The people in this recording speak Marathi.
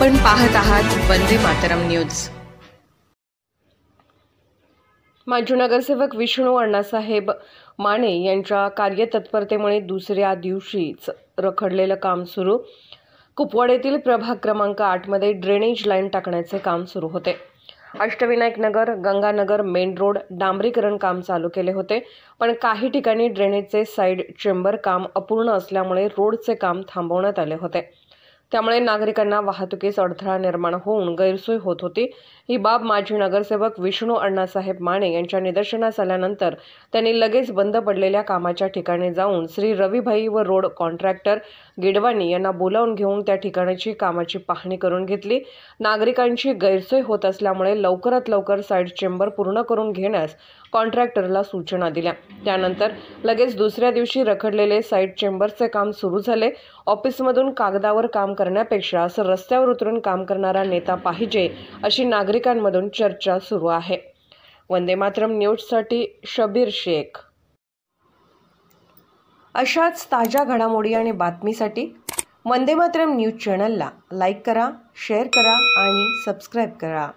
आपण पाहत आहात वंदे मातरम न्यूज। माजी नगरसेवक विष्णू अण्णासाहेब माने यांच्या कार्यतत्परतेमुळे दुसऱ्या दिवशीच रखडलेलं काम सुरू। कुपवाड प्रभाग क्रमांक 8 मध्ये ड्रेनेज लाईन टाकण्याचे काम सुरू होते। अष्टविनायक नगर, गंगानगर मेन रोड डांबरीकरण काम चालू केले होते, पण काही ठिकाणी ड्रेनेजचे साइड चेंबर काम अपूर्ण असल्यामुळे रोडचे काम थांबवण्यात आले होते। त्यामुळे नागरिकांना वाहतुकीस अडथळा निर्माण होऊन गैरसोय होत होती। ही बाब माजी नगरसेवक विष्णू अण्णासाहेब माने यांच्या निदर्शनास आल्यानंतर त्यांनी लगेच बंद पडलेल्या कामाच्या ठिकाणी जाऊन श्री रविभाई व रोड कॉन्ट्रॅक्टर गिडवानी यांना बोलावून घेऊन त्या ठिकाणाची कामाची पाहणी करून घेतली। नागरिकांची गैरसोय होत असल्यामुळे लवकरात लवकर साइड चेंबर पूर्ण करून घेण्यास कॉन्ट्रॅक्टरला सूचना दिल्या। त्यानंतर लगेच दुसऱ्या दिवशी रखडलेले साइड चेंबरचे काम सुरू झाले। ऑफिसमधून कागदावर काम करण्यापेक्षा असं रस्त्यावर उतरून काम करणारा नेता पाहिजे, अशी नागरिकांमधून चर्चा सुरू आहे। वंदे मातरम न्यूजसाठी शबीर शेख। अशाच ताज्या घडामोडी आणि बातमीसाठी वंदे मातरम न्यूज चॅनलला लाईक करा, शेअर करा आणि सबस्क्राईब करा।